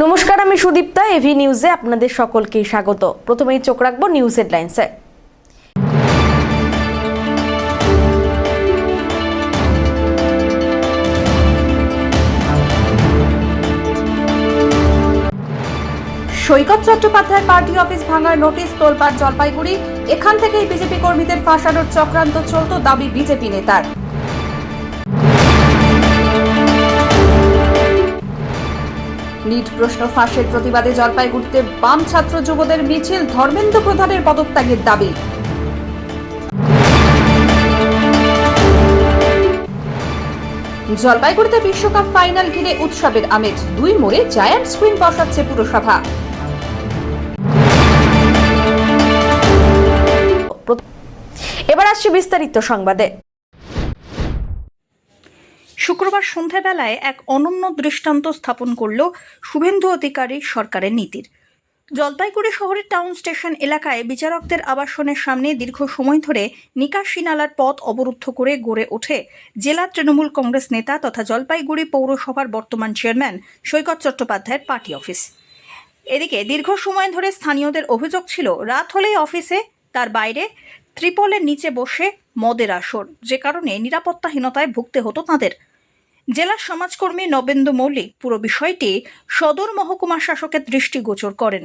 নমস্কার, আমি সুদীপ্তা। এভি নিউজে আপনাদের সকলকে স্বাগত। প্রথমেই চোখ রাখবো নিউজ হেডলাইন্সে। সৈকত চট্টোপাধ্যায়ের পার্টি অফিস ভাঙার নোটিশ তোলপাড় জলপাইগুড়ি। এখান থেকেই বিজেপি কর্মীদের ফাঁসানোর চক্রান্ত চলত, দাবি বিজেপি নেতার। নিট প্রশ্ন ফাঁসের প্রতিবাদে জলপাইগুড়িতে বাম ছাত্র যুবদের মিছিল, ধর্মেন্দ্র প্রধানের পদত্যাগের দাবি। জলপাইগুড়িতে বিশ্বকাপ ফাইনাল ঘিরে উৎসবের আমেজ, দুই মোড়ে জায়ান্ট স্ক্রিন বসাচ্ছে পুরসভা। এবার আসছে বিস্তারিত সংবাদে। শুক্রবার সন্ধ্যাবেলায় এক অনন্য দৃষ্টান্ত স্থাপন করল শুভেন্দু অধিকারী সরকারের নীতির। জলপাইগুড়ি শহরের টাউন স্টেশন এলাকায় বিচারকদের আবাসনের সামনে দীর্ঘ সময় ধরে নিকাশি নালার পথ অবরুদ্ধ করে গড়ে ওঠে জেলা তৃণমূল কংগ্রেস নেতা তথা জলপাইগুড়ি পৌরসভার বর্তমান চেয়ারম্যান সৈকত চট্টোপাধ্যায়ের পার্টি অফিস। এদিকে দীর্ঘ সময় ধরে স্থানীয়দের অভিযোগ ছিল, রাত হলেই অফিসে তার বাইরে ত্রিপলের নিচে বসে মদের আসর, যে কারণে নিরাপত্তাহীনতায় ভুগতে হতো তাঁদের। জেলা সমাজকর্মী নবেন্দু মৌলিক পুরো বিষয়টি সদর মহকুমা শাসকের দৃষ্টিগোচর করেন।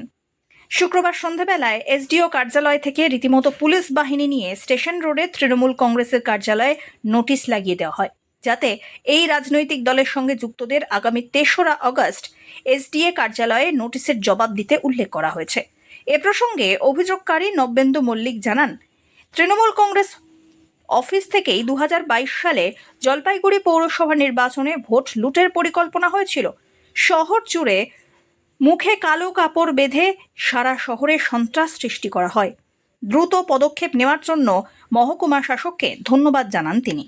শুক্রবার সন্ধ্যাবেলায় এসডিও কার্যালয় থেকে রীতিমতো পুলিশ বাহিনী নিয়ে স্টেশন রোডে তৃণমূল কংগ্রেসের কার্যালয়ে নোটিশ লাগিয়ে দেওয়া হয়, যাতে এই রাজনৈতিক দলের সঙ্গে যুক্তদের আগামী ৩রা আগস্ট এসডিএ কার্যালয়ে নোটিশের জবাব দিতে উল্লেখ করা হয়েছে। এ প্রসঙ্গে অভিযোগকারী নবেন্দু মল্লিক জানান, তৃণমূল কংগ্রেস অফিস থেকেই 2022 সালে জলপাইগুড়ি পৌরসভা নির্বাচনে ভোট লুটের পরিকল্পনা হয়েছিল। শহর জুড়ে মুখে কালো কাপড় বেঁধে সারা শহরে সন্ত্রাস সৃষ্টি করা হয়। দ্রুত পদক্ষেপ নেওয়ার জন্য মহকুমা শাসককে ধন্যবাদ জানান তিনি।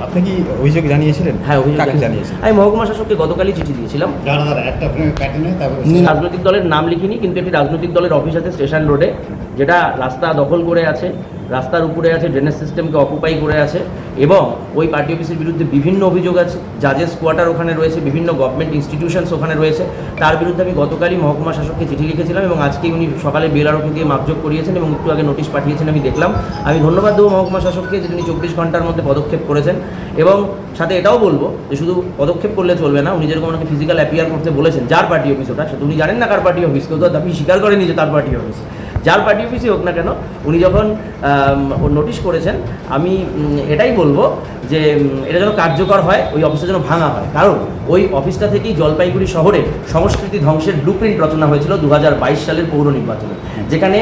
আপনি কি অভিযোগ জানিয়েছিলেন? হ্যাঁ, অভিযোগ জানিয়েছিলেন। আমি মহকুমা শাসককে গতকালই চিঠি দিয়েছিলাম। রাজনৈতিক দলের নাম লিখিনি, কিন্তু একটি রাজনৈতিক দলের অফিস আছে স্টেশন রোডে, যেটা রাস্তা দখল করে আছে, রাস্তার উপরে আছে, ড্রেনেজ সিস্টেমকে অকুপাই করে আছে, এবং ওই পার্টি অফিসের বিরুদ্ধে বিভিন্ন অভিযোগ আছে। জাজেস কোয়ার্টার ওখানে রয়েছে, বিভিন্ন গভর্নমেন্ট ইনস্টিটিউশনস ওখানে রয়েছে। তার বিরুদ্ধে আমি গতকালই মহকুমা শাসককে চিঠি লিখেছিলাম, এবং আজকেই উনি সকালে বেলারোকে দিয়ে মাপযোগ করিয়েছেন এবং একটু আগে নোটিশ পাঠিয়েছেন। আমি দেখলাম। আমি ধন্যবাদ দেবো মহকুমা শাসককে যে তিনি 24 ঘন্টার মধ্যে পদক্ষেপ করেছেন, এবং সাথে এটাও বলবো যে শুধু পদক্ষেপ করলে চলবে না। উনি যেরকম আমাকে ফিজিক্যাল অ্যাপিয়ার করতে বলেছেন, যার পার্টি অফিস ওটা, সেটা উনি জানেন না কার পার্টি অফিস, কেউ তো দাবি স্বীকার করেনি যে তার পার্টি অফিস। যার পার্টি অফিসই হোক না কেন, উনি যখন নোটিশ করেছেন, আমি এটাই বলবো যে এটা যেন কার্যকর হয়, ওই অফিসটা যেন ভাঙা হয়। কারণ ওই অফিসটা থেকেই জলপাইগুড়ি শহরে সংস্কৃতি ধ্বংসের ব্লুপ্রিন্ট রচনা হয়েছিল 2022 সালের পৌর নির্বাচনে, যেখানে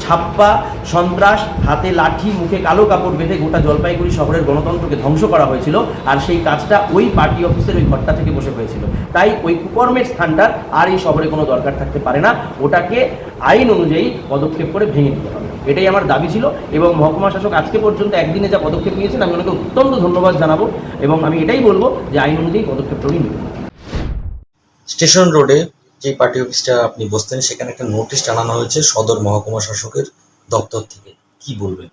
ছাপ্পা, সন্ত্রাস, হাতে লাঠি, মুখে কালো কাপড় বেঁধে গোটা জলপাইগুড়ি শহরের গণতন্ত্রকে ধ্বংস করা হয়েছিল। আর সেই কাজটা ওই পার্টি অফিসের ওই ঘরটা থেকে বসে হয়েছিল। তাই ওই কুকর্মের স্থানটার আর এই শহরে কোনো দরকার থাকতে পারে না। ওটাকে আইন অনুযায়ী পদক্ষেপ করে ভেঙে দিতে হবে, এটাই আমার দাবি ছিল। এবং মহকুমা শাসক আজকে পর্যন্ত একদিনে যা পদক্ষেপ নিয়েছেন, আমি ওনাকে অত্যন্ত ধন্যবাদ জানাবো, এবং আমি এটাই বলবো যে আইন অনুযায়ী পদক্ষেপ করেই নেবেন। স্টেশন রোডে যে পার্টি অফিসটা আপনি বসতেন, সেখানে একটা নোটিশ টানানো হয়েছে সদর মহকুমা শাসকের দপ্তর থেকে, কি বলবেন?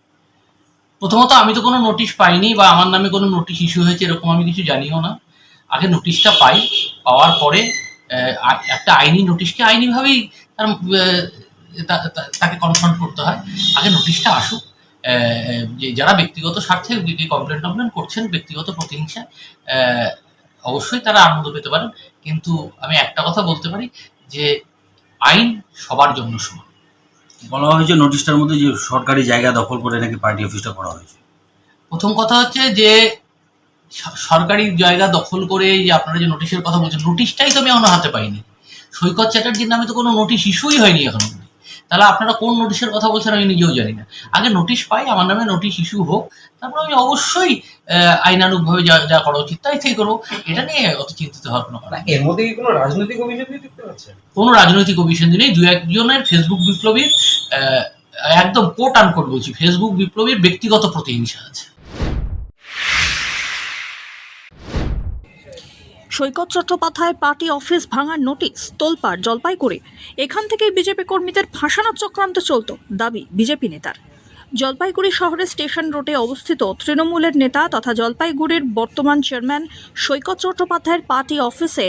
প্রথমত, আমি তো কোনো নোটিশ পাইনি, বা আমার নামে কোনো নোটিশ ইস্যু হয়েছে এরকম আমি কিছু জানিও না। আগে নোটিশটা পাই, পাওয়ার পরে একটা আইনি নোটিশকে আইনিভাবেই তাকে কনফ্রন্ট করতে হয়। আগে নোটিশটা আসুক। যে যারা ব্যক্তিগত স্বার্থে কমপ্লেন করছেন, ব্যক্তিগত প্রতিহিংসা, অবশ্যই তারা আনন্দ পেতে পারেন, কিন্তু আমি একটা কথা বলতে পারি যে আইন সবার জন্য সমান। বলা হয়েছে নোটিশটার মধ্যে যে সরকারি জায়গা দখল করে নাকি পার্টি অফিসটা করা হয়েছে। প্রথম কথা হচ্ছে যে সরকারি জায়গা দখল করে যে আপনারা যে নোটিশের কথা বলছেন, নোটিশটাই তো আমি এখনো হাতে পাইনি। সৈকত চ্যাটার্জির নামে তো কোনো নোটিশ ইস্যুই হয়নি এখনো। তাহলে আপনারা কোন নোটিশের কথা বলছেন আমি নিজেও জানি না। আগে নোটিশ পাই, আমার নামে নোটিশ ইস্যু হোক, তারপর আমি অবশ্যই আইনানুগভাবে যা করা উচিত তাই থেকে করবো। এটা নিয়ে অত চিন্তিত হওয়ার কোনো কারণ। এর মধ্যে কি কোনো রাজনৈতিক অভিযোগ দেখতে পাচ্ছেন? কোনো রাজনৈতিক অভিযোগ নেই। দু একজনের ফেসবুক বিপ্লবীর, একদম কোট আনকোট বলছি, ফেসবুক বিপ্লবীর ব্যক্তিগত প্রতিহিংসা আছে। সৈকত চট্টোপাধ্যায়ের পার্টি অফিস ভাঙার নোটিশ তোলপাড় জলপাইগুড়ি। এখান থেকেই বিজেপি কর্মীদের ফাঁসানোর চক্রান্ত চলত, দাবি বিজেপি নেতার। জলপাইগুড়ি শহরের স্টেশন রোডে অবস্থিত তৃণমূলের নেতা তথা জলপাইগুড়ির বর্তমান চেয়ারম্যান সৈকত চট্টোপাধ্যায়ের পার্টি অফিসে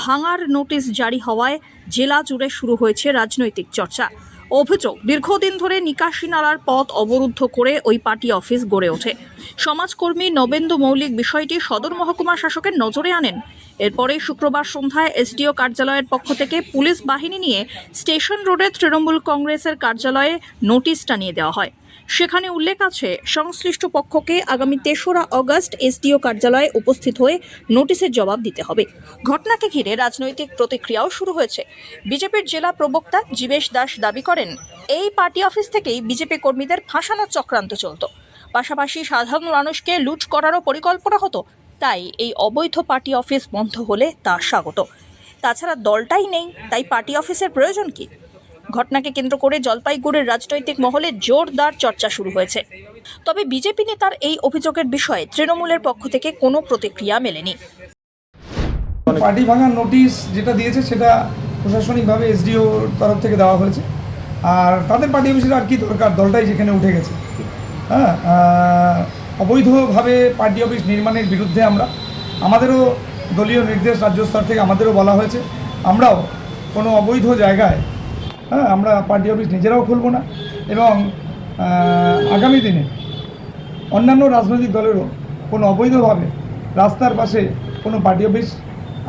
ভাঙার নোটিশ জারি হওয়ায় জেলা জুড়ে শুরু হয়েছে রাজনৈতিক চর্চা। অভিযোগ, দীর্ঘদিন ধরে নিকাশি নালার পথ অবরুদ্ধ করে ওই পার্টি অফিস গড়ে ওঠে। সমাজকর্মী নবেন্দু মৌলিক বিষয়টি সদর মহকুমা শাসকের নজরে আনেন। এরপরে শুক্রবার সন্ধ্যায় এসডিও কার্যালয়ের পক্ষ থেকে পুলিশ বাহিনী নিয়ে স্টেশন রোডে তৃণমূল কংগ্রেসের কার্যালয়ে নোটিশ টানিয়ে দেওয়া হয়। সেখানে উল্লেখ আছে, সংশ্লিষ্ট পক্ষকে আগামী 3রা অগস্ট এসডিও কার্যালয়ে উপস্থিত হয়ে নোটিশের জবাব দিতে হবে। ঘটনাকে ঘিরে রাজনৈতিক প্রতিক্রিয়াও শুরু হয়েছে। বিজেপির জেলা প্রবক্তা জীবেশ দাস দাবি করেন, এই পার্টি অফিস থেকেই বিজেপি কর্মীদের ফাঁসানোর চক্রান্ত চলত। পাশাপাশি সাধারণ মানুষকে লুট করারও পরিকল্পনা হতো। তাই এই অবৈধ পার্টি অফিস বন্ধ হলে তা স্বাগত। তাছাড়া দলটাই নেই, তাই পার্টি অফিসের প্রয়োজন কি? ঘটনাকে কেন্দ্র করে জলপাইগুড়ির রাজনৈতিক মহলে জোরদার চর্চা শুরু হয়েছে। তবে বিজেপি নেতার এই অভিযোগের বিষয়ে তৃণমূলের পক্ষ থেকে কোনো প্রতিক্রিয়া মেলেনি। পার্টি ভাঙার নোটিশ যেটা দিয়েছে সেটা প্রশাসনিকভাবে এসডিওর তরফ থেকে দেওয়া হয়েছে। আর তাদের পার্টি অফিসের আর কি দরকার, দলটাই যেখানে উঠে গেছে। হ্যাঁ, অবৈধভাবে পার্টি অফিস নির্মাণের বিরুদ্ধে আমাদেরও দলীয় নির্দেশ রাজ্য স্তর থেকে আমাদেরও বলা হয়েছে, আমরাও কোনো অবৈধ জায়গায় আমরা পার্টি অফিস নিজেরাও খুলব না। এবং আগামী দিনে অন্যান্য রাজনৈতিক দলেরও কোনো অবৈধভাবে রাস্তার পাশে কোনো পার্টি অফিস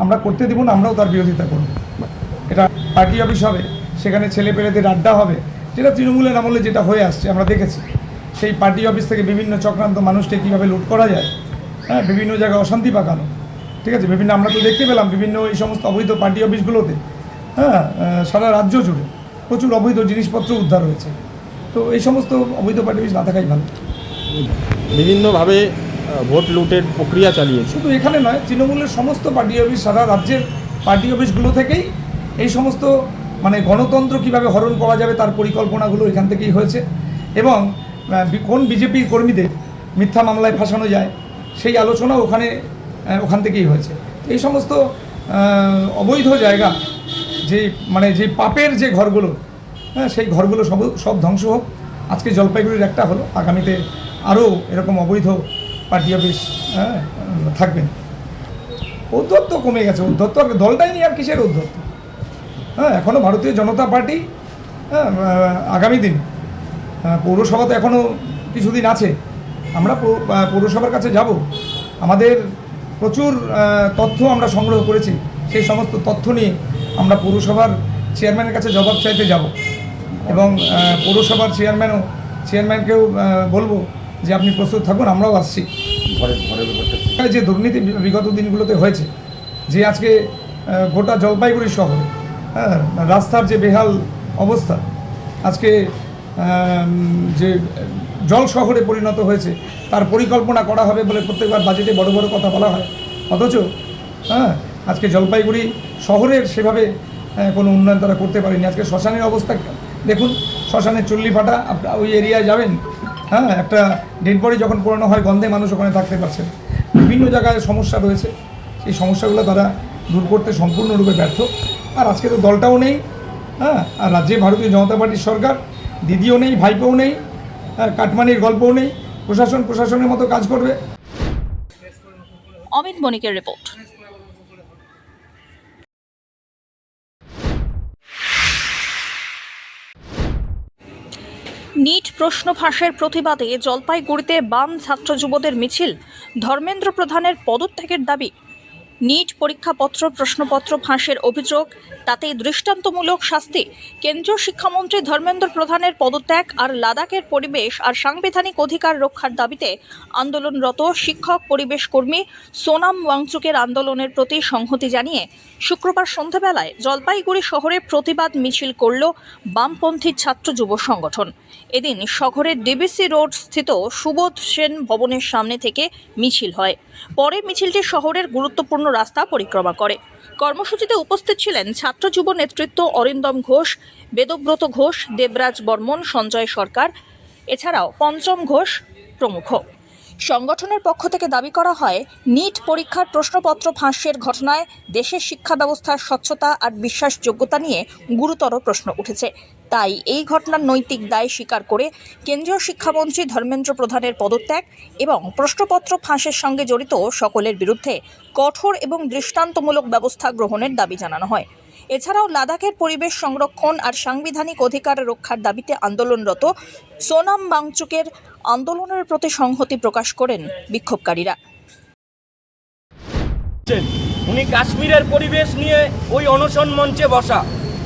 আমরা করতে দেব না, আমরাও তার বিরোধিতা করব। এটা পার্টি অফিস হবে, সেখানে ছেলেপেলেদের আড্ডা হবে, যেটা তৃণমূলের আমলে যেটা হয়ে আসছে আমরা দেখেছি। সেই পার্টি অফিস থেকে বিভিন্ন চক্রান্ত মানুষকে কীভাবে লুট করা যায়, হ্যাঁ, বিভিন্ন জায়গায় অশান্তি পাকানো, ঠিক আছে, বিভিন্ন আমরা তো দেখতে পেলাম বিভিন্ন এই সমস্ত অবৈধ পার্টি অফিসগুলোতে, হ্যাঁ, সারা রাজ্য জুড়ে প্রচুর অবৈধ জিনিসপত্র উদ্ধার হয়েছে। তো এই সমস্ত অবৈধ পার্টি অফিস না থাকাই ভালো। বিভিন্নভাবে ভোট লুটের প্রক্রিয়া চালিয়েছে। শুধু এখানে নয়, তৃণমূলের সমস্ত পার্টি অফিস, সারা রাজ্যের পার্টি অফিসগুলো থেকেই এই সমস্ত মানে গণতন্ত্র কীভাবে হরণ করা যাবে তার পরিকল্পনাগুলো এখান থেকেই হয়েছে। এবং কোন বিজেপির কর্মীদের মিথ্যা মামলায় ফাঁসানো যায় সেই আলোচনা ওখান থেকেই হয়েছে। এই সমস্ত অবৈধ জায়গা, যে পাপের যে ঘরগুলো, হ্যাঁ, সেই ঘরগুলো সব ধ্বংস হোক। আজকে জলপাইগুড়ির একটা হলো, আগামীতে আরও এরকম অবৈধ পার্টি অফিস থাকবেন। ঔদ্ধত্য কমে গেছে, ঔদ্ধত্য আর দলটাই নেই, আর কিসের ঔদ্ধত্য? হ্যাঁ, এখনও ভারতীয় জনতা পার্টি, হ্যাঁ, আগামী দিন পৌরসভা তো এখনও কিছুদিন আছে, আমরা পৌরসভার কাছে যাব। আমাদের প্রচুর তথ্য আমরা সংগ্রহ করেছি, সেই সমস্ত তথ্য নিয়ে আমরা পৌরসভার চেয়ারম্যানের কাছে জবাব চাইতে যাব। এবং পৌরসভার চেয়ারম্যানকেও বলবো যে আপনি প্রস্তুত থাকুন, আমরাও আসছি। যে দুর্নীতি বিগত দিনগুলোতে হয়েছে, যে আজকে গোটা জলপাইগুড়ি শহরে, হ্যাঁ, রাস্তার যে বেহাল অবস্থা, আজকে যে জল শহরে পরিণত হয়েছে, তার পরিকল্পনা করা হবে বলে প্রত্যেকবার বাজেটে বড় বড় কথা বলা হয়। অথচ হ্যাঁ, আজকে জলপাইগুড়ি শহরের সেভাবে কোনো উন্নয়ন তারা করতে পারেনি। আজকে শ্মশানের অবস্থা দেখুন, শ্মশানের চুল্লি ফাটা, ওই এরিয়ায় যাবেন, হ্যাঁ, একটা ডেড বডি যখন পুরানো হয় গন্ধে মানুষ ওখানে থাকতে পারছে। বিভিন্ন জায়গায় সমস্যা রয়েছে, সেই সমস্যাগুলো তারা দূর করতে সম্পূর্ণরূপে ব্যর্থ। আর আজকে তো দলটাও নেই, হ্যাঁ, আর রাজ্যে ভারতীয় জনতা পার্টির সরকার, দিদিও নেই, ভাইপোও নেই, কাটমানির গল্পও নেই। প্রশাসনের মতো কাজ করবে। অমিত বণিকের রিপোর্ট। নিট প্রশ্ন ফাঁসের প্রতিবাদে জলপাইগুড়িতে বাম ছাত্র যুবদের মিছিল, ধর্মেন্দ্র প্রধানের পদত্যাগের দাবি। নিট পরীক্ষাপত্র প্রশ্নপত্র ফাঁসের অভিযোগ, তাতেই দৃষ্টান্তমূলক শাস্তি। কেন্দ্রীয় শিক্ষামন্ত্রী ধর্মেন্দ্র প্রধানের পদত্যাগ আর লাদাখের পরিবেশ আর সাংবিধানিক অধিকার রক্ষার দাবিতে আন্দোলনরত শিক্ষক পরিবেশ কর্মী সোনাম ওয়াংচুকের আন্দোলনের প্রতি সংহতি জানিয়ে শুক্রবার সন্ধ্যাবেলায় জলপাইগুড়ি শহরে প্রতিবাদ মিছিল করল বামপন্থী ছাত্র যুব সংগঠন। এদিন শহরের ডিবিসি রোড স্থিত সুবোধ সেন ভবনের সামনে থেকে মিছিল হয়। পরে মিছিলটি শহরের গুরুত্বপূর্ণ রাস্তা পরিক্রমা করে। কর্মসূচিতে উপস্থিত ছিলেন ছাত্র যুব নেতৃত্ব অরিন্দম ঘোষ, বেদব্রত ঘোষ, দেবরাজ বর্মন, সঞ্জয় সরকার, এছাড়াও পঞ্চম ঘোষ প্রমুখ। সংগঠনের পক্ষ থেকে দাবি করা হয়, নিট পরীক্ষার প্রশ্নপত্র ফাঁসের ঘটনায় দেশের শিক্ষা ব্যবস্থার স্বচ্ছতা আর বিশ্বাসযোগ্যতা নিয়ে গুরুতর প্রশ্ন উঠেছে। তাই এই ঘটনার নৈতিক দায় স্বীকার করে কেন্দ্রীয় শিক্ষামন্ত্রী ধর্মেন্দ্র প্রধানের পদত্যাগ এবং প্রশ্নপত্র ফাঁসের সঙ্গে জড়িত সকলের বিরুদ্ধে কঠোর এবং দৃষ্টান্তমূলক ব্যবস্থা গ্রহণের দাবি জানানো হয়। এছাড়াও লাদাখের পরিবেশ সংরক্ষণ আর সাংবিধানিক অধিকার রক্ষার দাবিতে আন্দোলনরত সোনাম ওয়াংচুকের আন্দোলনের প্রতি সংহতি প্রকাশ করেন বিক্ষোভকারীরা। উনি কাশ্মীরের পরিবেশ নিয়ে ওই অনশন মঞ্চে বসা,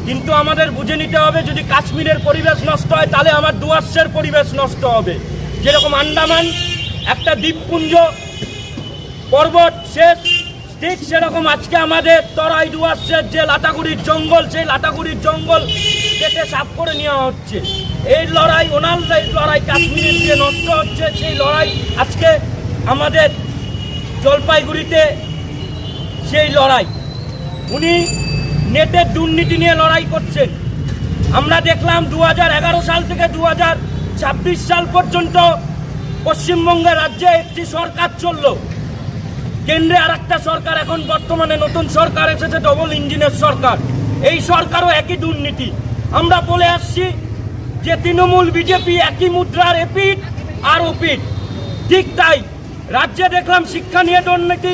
কিন্তু আমাদের বুঝে নিতে হবে, যদি কাশ্মীরের পরিবেশ নষ্ট হয় তাহলে আমার ডুয়ার্সের পরিবেশ নষ্ট হবে। যেরকম আন্দামান একটা দ্বীপপুঞ্জ, পর্বত শেষ, ঠিক সেরকম আজকে আমাদের তরাই ডুয়ার্সের যে লাটাগুড়ির জঙ্গল, সেই লাটাগুড়ির জঙ্গল কেটে সাফ করে নেওয়া হচ্ছে। এই লড়াই, ওনার লড়াই কাশ্মীরের যে নষ্ট হচ্ছে, সেই লড়াই আজকে আমাদের জলপাইগুড়িতে সেই লড়াই। উনি নেটের দুর্নীতি নিয়ে লড়াই করছেন। আমরা দেখলাম 2011 সাল থেকে 2026 সাল পর্যন্ত পশ্চিমবঙ্গের রাজ্যে একটি সরকার চলল, কেন্দ্রে আর একটা সরকার, এখন বর্তমানে নতুন সরকার এসেছে, ডবল ইঞ্জিনের সরকার। এই সরকারও একই দুর্নীতি। আমরা বলে আসছি যে তৃণমূল বিজেপি একই মুদ্রার এপিঠ আর ওপিঠ। ঠিক তাই রাজ্যে দেখলাম শিক্ষা নিয়ে দুর্নীতি,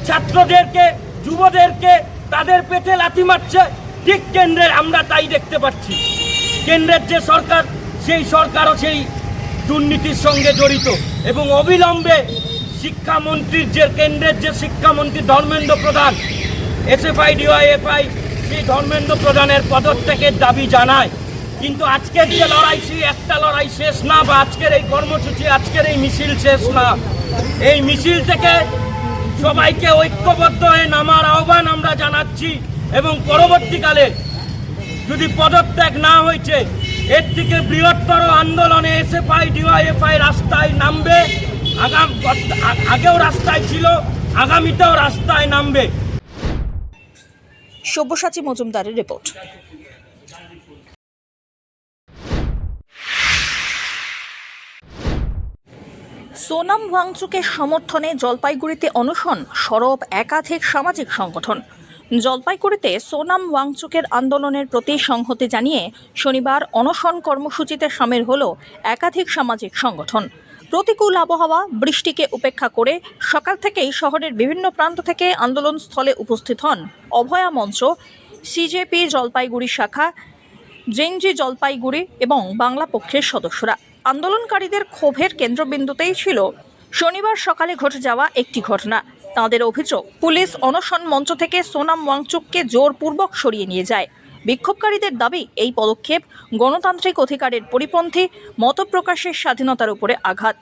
ছাত্রদেরকে, যুবদেরকে তাদের পেটে লাথি মারছে। ঠিক কেন্দ্রের আমরা তাই দেখতে পাচ্ছি। কেন্দ্রের যে সরকার, সেই সরকারও সেই দুর্নীতির সঙ্গে জড়িত এবং অবিলম্বে শিক্ষামন্ত্রীর যে কেন্দ্রের যে শিক্ষামন্ত্রী ধর্মেন্দ্র প্রধান, এসএফআই ডিওয়াইএফআই, সেই ধর্মেন্দ্র প্রধানের পদত্যাগের দাবি জানায়। কিন্তু আজকের যে লড়াই, সেই একটা লড়াই শেষ না, বা আজকের এই কর্মসূচি, আজকের এই মিছিল শেষ না। এই মিছিল থেকে সবাইকে ঐক্যবদ্ধ হয়ে নামার আহ্বান আমরা জানাচ্ছি এবং পরবর্তীকালে যদি পদত্যাগ না হয়েছে, এর থেকে বৃহত্তর আন্দোলনে এসএফআই ডিওয়াইএফআই রাস্তায় নামবে। আগেও রাস্তায় ছিল, আগামীতেও রাস্তায় নামবে। সব্যসাচী মজুমদারের রিপোর্ট। সোনাম ওয়াংচুকের সমর্থনে জলপাইগুড়িতে অনশন, সরব একাধিক সামাজিক সংগঠন। জলপাইগুড়িতে সোনাম ওয়াংচুকের আন্দোলনের প্রতি সংহতি জানিয়ে শনিবার অনশন কর্মসূচিতে শামিল হল একাধিক সামাজিক সংগঠন। প্রতিকূল আবহাওয়া, বৃষ্টিকে উপেক্ষা করে সকাল থেকেই শহরের বিভিন্ন প্রান্ত থেকে আন্দোলনস্থলে উপস্থিত হন অভয়া মঞ্চ, সিজেপি জলপাইগুড়ি শাখা, জেনজি জলপাইগুড়ি এবং বাংলা পক্ষের সদস্যরা। আন্দোলনকারীদের ক্ষোভের কেন্দ্রবিন্দুতেই ছিল শনিবার সকালে ঘটে যাওয়া একটি ঘটনা। তাঁদের অভিযোগ, পুলিশ অনশন মঞ্চ থেকে সোনাম ওয়াংচুককে জোরপূর্বক সরিয়ে নিয়ে যায়। বিক্ষোভকারীদের দাবি, এই পদক্ষেপ গণতান্ত্রিক অধিকারের পরিপন্থী, মতপ্রকাশের স্বাধীনতার উপরে আঘাত।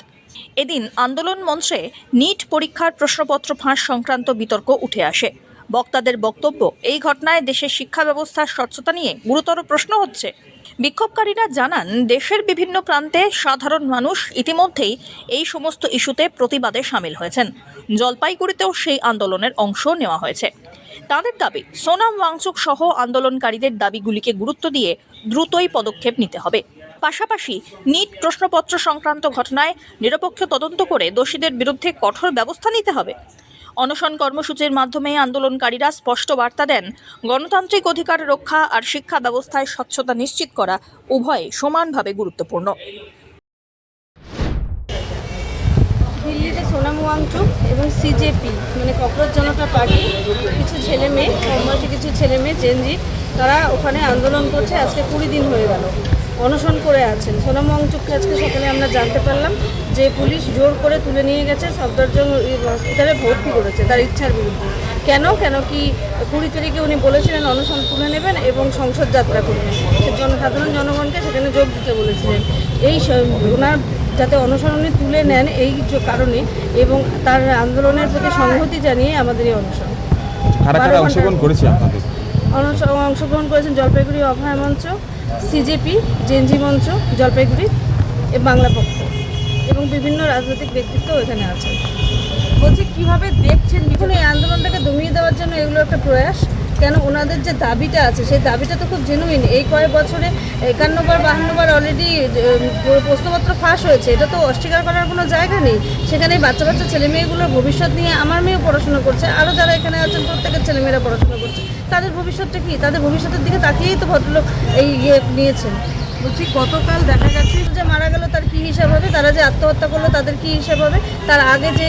এদিন আন্দোলন মঞ্চে নিট পরীক্ষার প্রশ্নপত্র ফাঁস সংক্রান্ত বিতর্ক উঠে আসে। বক্তাদের বক্তব্য, এই ঘটনায় দেশের শিক্ষা ব্যবস্থার স্বচ্ছতা নিয়ে গুরুতর প্রশ্ন হচ্ছে। বিক্ষোভকারীরা জানান, দেশের বিভিন্ন প্রান্তে সাধারণ মানুষ ইতিমধ্যেই এই সমস্ত ইস্যুতে প্রতিবাদে সামিল হয়েছেন। জলপাইগুড়িতেও সেই আন্দোলনের অংশ নেওয়া হয়েছে। তাদের দাবি, সোনাম ওয়াংচুক সহ আন্দোলনকারীদের দাবিগুলিকে গুরুত্ব দিয়ে দ্রুতই পদক্ষেপ নিতে হবে। পাশাপাশি নিট প্রশ্নপত্র সংক্রান্ত ঘটনায় নিরপেক্ষ তদন্ত করে দোষীদের বিরুদ্ধে কঠোর ব্যবস্থা নিতে হবে। অনশন কর্মসূচির মাধ্যমে আন্দোলনকারীরা স্পষ্ট বার্তা দেন, গণতান্ত্রিক অধিকার রক্ষা আর শিক্ষা ব্যবস্থায় স্বচ্ছতা নিশ্চিত করা উভয় সমানভাবে গুরুত্বপূর্ণ। দিল্লিতে সোনাম ওয়াংচুক এবং সিজেপি মানে ককরোচ জনতা পার্টি কিছু ছেলে মেয়ে, কমবয়সী কিছু ছেলে মেয়ে, জেনজি, তারা ওখানে আন্দোলন করছে। আজকে 20 দিন হয়ে গেল অনশন করে আছেন। সোনাম ওয়াংচুককে আজকে সকালে আমরা জানতে পারলাম যে পুলিশ জোর করে তুলে নিয়ে গেছে, সফদরজং হসপিটালে ভর্তি করেছে তার ইচ্ছার বিরুদ্ধে। কেন কি 20 তারিখে উনি বলেছিলেন অনশন তুলে নেবেন এবং সংসদ যাত্রা করবেন, সাধারণ জনগণকে সেখানে যোগ দিতে বলেছিলেন। এই ওনার যাতে অনশন উনি তুলে নেন এই কারণে এবং তার আন্দোলনের প্রতি সংহতি জানিয়ে আমাদের এই অনশন। অংশগ্রহণ করেছেন জলপাইগুড়ি অভয়া মঞ্চ, সিজেপি, জেনজি মঞ্চ জলপাইগুড়ি, বাংলা পক্ষ এবং বিভিন্ন রাজনৈতিক ব্যক্তিত্ব এখানে আছেন। বলছি, কীভাবে দেখছেন? দেখুন, এই আন্দোলনটাকে দমিয়ে দেওয়ার জন্য এগুলো একটা প্রয়াস। কেন ওনাদের যে দাবিটা আছে সেই দাবিটা তো খুব জেনুইন। এই কয়েক বছরে 51 বার 52 বার অলরেডি প্রশ্নপত্র ফাঁস হয়েছে, এটা তো অস্বীকার করার কোনো জায়গা নেই। সেখানে বাচ্চা বাচ্চা ছেলে মেয়েগুলোর ভবিষ্যৎ নিয়ে আমার মেয়েও পড়াশোনা করছে, আরও যারা এখানে আছেন প্রত্যেকের ছেলেমেয়েরা পড়াশোনা করছে। তাদের ভবিষ্যৎটা কী? তাদের ভবিষ্যতের দিকে তাকিয়েই তো ভদ্রলোক এই নিয়েছেন। বলছি গতকাল দেখা গেছে যে মারা গেল তার কী হিসাব হবে, তারা যে আত্মহত্যা করলো তাদের কী হিসাব হবে, তার আগে যে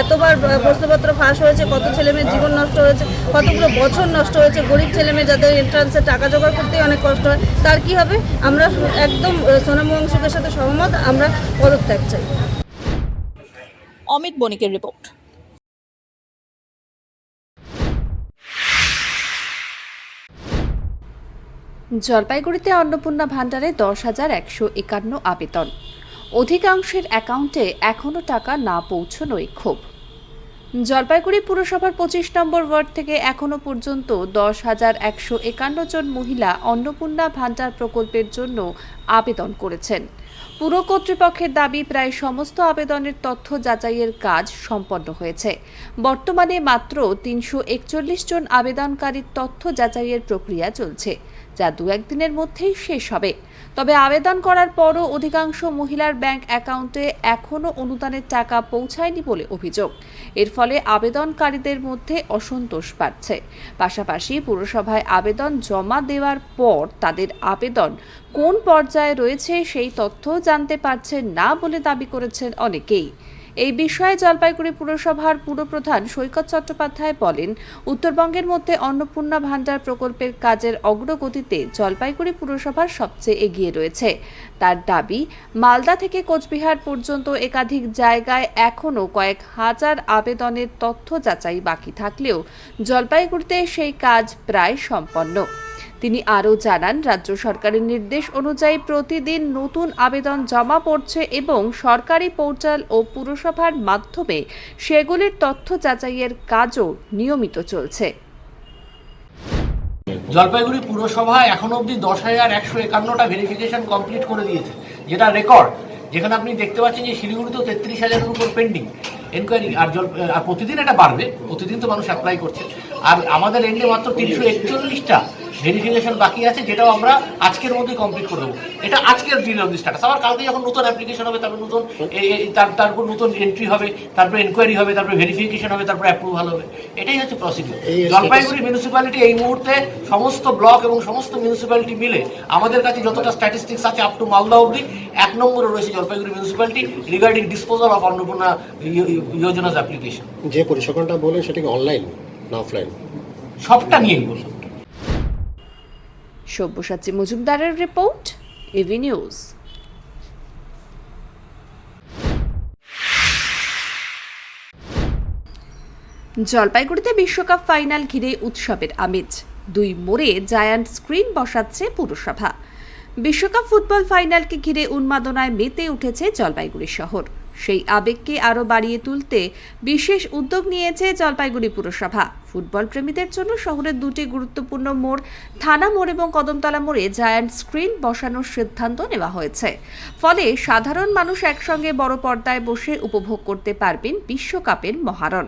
এতবার প্রশ্নপত্র ফাঁস হয়েছে, কত ছেলেমেয়ের জীবন নষ্ট হয়েছে, কতগুলো বছর নষ্ট হয়েছে, গরিব ছেলেমেয়ে যাদের এন্ট্রান্সে টাকা জোগাড় করতেই অনেক কষ্ট হয়, তার কি হবে? আমরা একদম সোনামু ওয়াংচুকের সাথে সহমত, আমরা পদত্যাগ চাই। অমিত বণিকের রিপোর্ট। জলপাইগুড়িতে অন্নপূর্ণা ভাণ্ডারে 10,151 আবেদন, অধিকাংশের অ্যাকাউন্টে এখনও টাকা না পৌঁছনোই ক্ষোভ। জলপাইগুড়ি পুরসভার 25 নম্বর ওয়ার্ড থেকে এখনও পর্যন্ত 10,151 জন মহিলা অন্নপূর্ণা ভাণ্ডার প্রকল্পের জন্য আবেদন করেছেন। পুর কর্তৃপক্ষের দাবি প্রায় সমস্ত আবেদনের তথ্য যাচাইয়ের কাজ সম্পন্ন হয়েছে। বর্তমানে মাত্র 341 জন আবেদনকারীর তথ্য যাচাইয়ের প্রক্রিয়া চলছে, যা 2-1 দিনের মধ্যেই শেষ হবে। তবে আবেদন করার পরও অধিকাংশ মহিলার ব্যাংক অ্যাকাউন্টে এখনও অনুদানের টাকা পৌঁছায়নি বলে অভিযোগ। এর ফলে আবেদনকারীদের মধ্যে অসন্তোষ বাড়ছে। পাশাপাশি পুরসভায় আবেদন জমা দেওয়ার পর তাদের আবেদন কোন পর্যায়ে রয়েছে সেই তথ্য জানতে পারছেন না বলে দাবি করেছেন অনেকেই। এই বিষয়ে জলপাইগুড়ি পুরসভার পুরপ্রধান সৈকত চট্টোপাধ্যায় বলেন, উত্তরবঙ্গের মধ্যে অন্নপূর্ণা ভাণ্ডার প্রকল্পের কাজের অগ্রগতিতে জলপাইগুড়ি পুরসভার সবচেয়ে এগিয়ে রয়েছে। তার দাবি, মালদা থেকে কোচবিহার পর্যন্ত একাধিক জায়গায় এখনও কয়েক হাজার আবেদনের তথ্য যাচাই বাকি থাকলেও জলপাইগুড়িতে সেই কাজ প্রায় সম্পন্ন। তিনি আরও জানান, রাজ্য সরকারের নির্দেশ অনুযায়ী প্রতিদিন নতুন আবেদন জমা পড়ছে এবং সরকারি পোর্টাল ও পুরসভার মাধ্যমে সেগুলির তথ্য যাচাইয়ের কাজও নিয়মিত চলছে। জলপাইগুড়ি পুরসভা এখনো অবধি 10,151টা ভেরিফিকেশন কমপ্লিট করে দিয়েছে, যেটা রেকর্ড। যেখানে আপনি দেখতে পাচ্ছেন যে শিলিগুড়িতেও 33,000-এর উপর পেন্ডিং এনকোয়ারি, আর প্রতিদিন এটা বাড়বে, প্রতিদিন তো মানুষ অ্যাপ্লাই করছে। আর আমাদের এন্ডে মাত্র 341টা ভেরিফিকেশন বাকি আছে, যেটাও আমরা আজকের মধ্যেই কমপ্লিট করে দেবো। এটা আজকের দিন অবধি স্ট্যাটাস। আবার কালকে যখন নতুন অ্যাপ্লিকেশন হবে, তারপর নতুন তারপর নতুন এন্ট্রি হবে, তারপরে এনকোয়ারি হবে, তারপরে ভেরিফিকেশন হবে, তারপরে অ্যাপ্রুভাল হবে। এটাই হচ্ছে প্রসিডিউর। জলপাইগুড়ি মিউনিসিপ্যালিটি এই মুহূর্তে সমস্ত ব্লক এবং সমস্ত মিউনিসিপ্যালিটি মিলে আমাদের কাছে যতটা স্ট্যাটিস্টিক্স আছে আপ টু মালদা অবধি 1 নম্বরে রয়েছে Jalpaiguri municipality regarding disposal of Annapurna Yojana's application. যে পরিষেবাটা বলে সেটা কি অনলাইন না অফলাইন? সবটা নিয়েই বললাম। সব্যসাচী মজুমদারের রিপোর্ট, এভি নিউজ। জলপাইগুড়িতে বিশ্বকাপ ফাইনাল ঘিরে উৎসবের আমেজ। 2 মোড়ে জায়ান্ট স্ক্রিন বসাচ্ছে পুরসভা। বিশ্বকাপ ফুটবল ফাইনালকে ঘিরে উন্মাদনায় মেতে উঠেছে জলপাইগুড়ি শহর। সেই আবেগকে আরও বাড়িয়ে তুলতে বিশেষ উদ্যোগ নিয়েছে জলপাইগুড়ি পুরসভা। ফুটবল প্রেমীদের জন্য শহরের 2টি গুরুত্বপূর্ণ মোড়, থানা মোড় এবং কদমতলা মোড়ে জায়ান্ট স্ক্রিন বসানোর সিদ্ধান্ত নেওয়া হয়েছে। ফলে সাধারণ মানুষ একসঙ্গে বড় পর্দায় বসে উপভোগ করতে পারবেন বিশ্বকাপের মহারণ।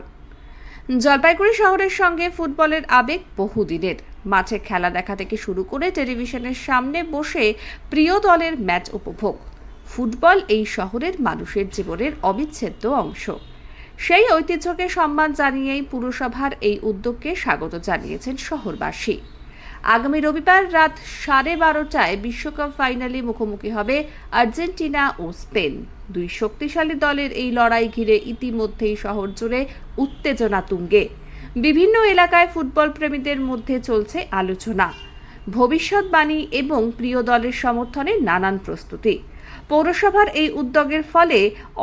জলপাইগুড়ি শহরের সঙ্গে ফুটবলের আবেগ বহুদিনের। মাঠে খেলা দেখা থেকে শুরু করে টেলিভিশনের সামনে বসে প্রিয় দলের ম্যাচ উপভোগ। ফুটবল এই শহরের মানুষের জীবনের অবিচ্ছেদ্য অংশ। সেই ঐতিহ্যকে সম্মান জানিয়েই পুরসভার এই উদ্যোগকে স্বাগত জানিয়েছেন শহরবাসী। আগামী রবিবার রাত 12:30টায় বিশ্বকাপ ফাইনালে মুখোমুখি হবে আর্জেন্টিনা ও স্পেন। 2 শক্তিশালী দলের এই লড়াই ঘিরে ইতিমধ্যেই শহর জুড়ে উত্তেজনা তুঙ্গে। বিভিন্ন এলাকায় ফুটবল প্রেমীদের মধ্যে চলছে আলোচনা, ভবিষ্যৎবাণী এবং প্রিয় দলের সমর্থনে নানান প্রস্তুতি। পৌরসভার এই উদ্যোগের ফলে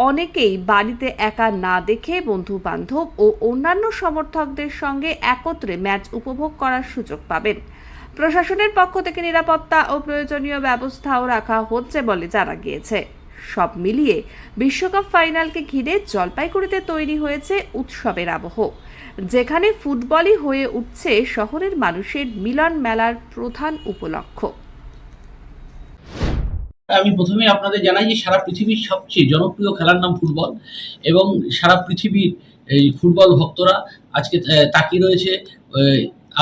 অনেকেই বাড়িতে একা না দেখে বন্ধু-বান্ধব ও অন্যান্য সমর্থকদের সঙ্গে একত্রে ম্যাচ উপভোগ করার সুযোগ পাবেন। প্রশাসনের পক্ষ থেকে নিরাপত্তা ও প্রয়োজনীয় ব্যবস্থাও রাখা হচ্ছে বলে জানা গিয়েছে। সব মিলিয়ে বিশ্বকাপ ফাইনালকে ঘিরে জলপাইগুড়িতে তৈরি হয়েছে উৎসবের আবহ, যেখানে ফুটবলই হয়ে উঠছে শহরের মানুষের মিলন মেলার প্রধান উপলক্ষ। আমি প্রথমে আপনাদের জানাই যে সারা পৃথিবীর সবচেয়ে জনপ্রিয় খেলার নাম ফুটবল, এবং সারা পৃথিবীর এই ফুটবল ভক্তরা আজকে তাকিয়ে রয়েছে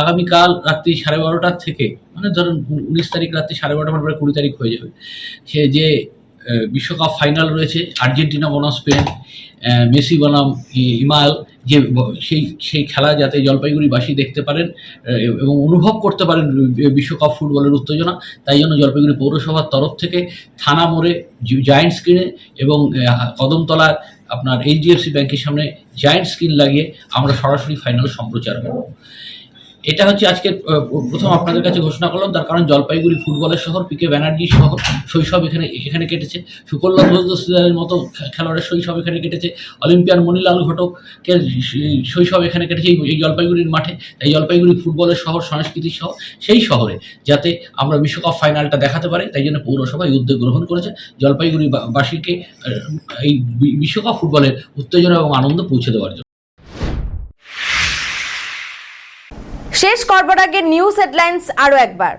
আগামীকাল রাত্রি 12:30 থেকে, মানে ধরুন 19 তারিখ রাত্রি 12:30 পরে 20 তারিখ হয়ে যাবে, সে যে বিশ্বকাপ ফাইনাল রয়েছে আর্জেন্টিনা বনাম স্পেন, মেসি বনাম ইমাল, যে সেই খেলা যাতে জলপাইগুড়িবাসী দেখতে পারেন এবং অনুভব করতে পারেন বিশ্বকাপ ফুটবলের উত্তেজনা, তাই জন্য জলপাইগুড়ি পৌরসভার তরফ থেকে থানা মোড়ে জায়েন্ট স্ক্রিনে এবং কদমতলার আপনার HDFC ব্যাংকের সামনে জায়েন্ট স্ক্রিন লাগিয়ে আমরা সরাসরি ফাইনাল সম্প্রচার করব। এটা হচ্ছে আজকে প্রথম আপনাদের কাছে ঘোষণা করলাম, তার কারণ জলপাইগুড়ি ফুটবলের শহর, PK ব্যানার্জি শহর, শৈশব এখানে কেটেছে, সুকল্যা ঘোষ দস্তিদারের মতো খেলোয়াড়ের শৈশব এখানে কেটেছে, অলিম্পিয়ান মণিলাল ঘটকের শৈশব এখানে কেটেছে এই জলপাইগুড়ির মাঠে। তাই জলপাইগুড়ি ফুটবলের শহর, সংস্কৃতির শহর, সেই শহরে যাতে আমরা বিশ্বকাপ ফাইনালটা দেখাতে পারি, তাই জন্য পৌরসভা এই উদ্যোগ গ্রহণ করেছে জলপাইগুড়িবাসীকে এই বিশ্বকাপ ফুটবলের উত্তেজনা এবং আনন্দ পৌঁছে দেওয়ার জন্য। শেষ করবার আগে নিউজ হেডলাইন্স আরো একবার।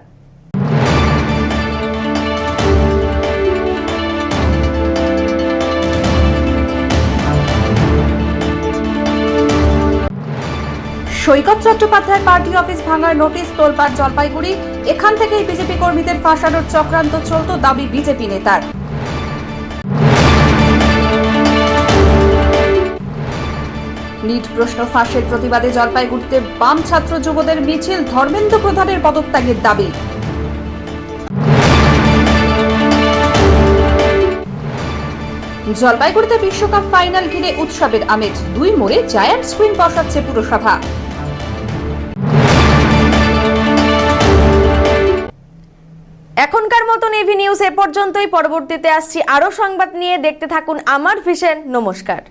সৈকত চট্টোপাধ্যায়ের পার্টি অফিস ভাঙার নোটিশ তোলপাড় জলপাইগুড়ি, এখান থেকেই বিজেপি কর্মীদের ফাঁসানোর চক্রান্ত চলত, দাবি বিজেপি নেতার। নিট প্রশ্ন ফাঁসের প্রতিবাদে জলপাইগুড়িতে বাম ছাত্র যুবদের মিছিল, ধর্মেন্দ্র প্রধানের পদত্যাগের দাবি। জলপাইগুড়িতে বিশ্বকাপ ফাইনাল ঘিরে উৎসবের আমেজ, 2 মোড়ে জায়ান্ট স্ক্রিন বসাচ্ছে পুরসভা। এখনকার মতন এভি নিউজ এ পর্যন্তই। পরবর্তীতে আসছি আরো সংবাদ নিয়ে, দেখতে থাকুন আমার ভিশন। নমস্কার।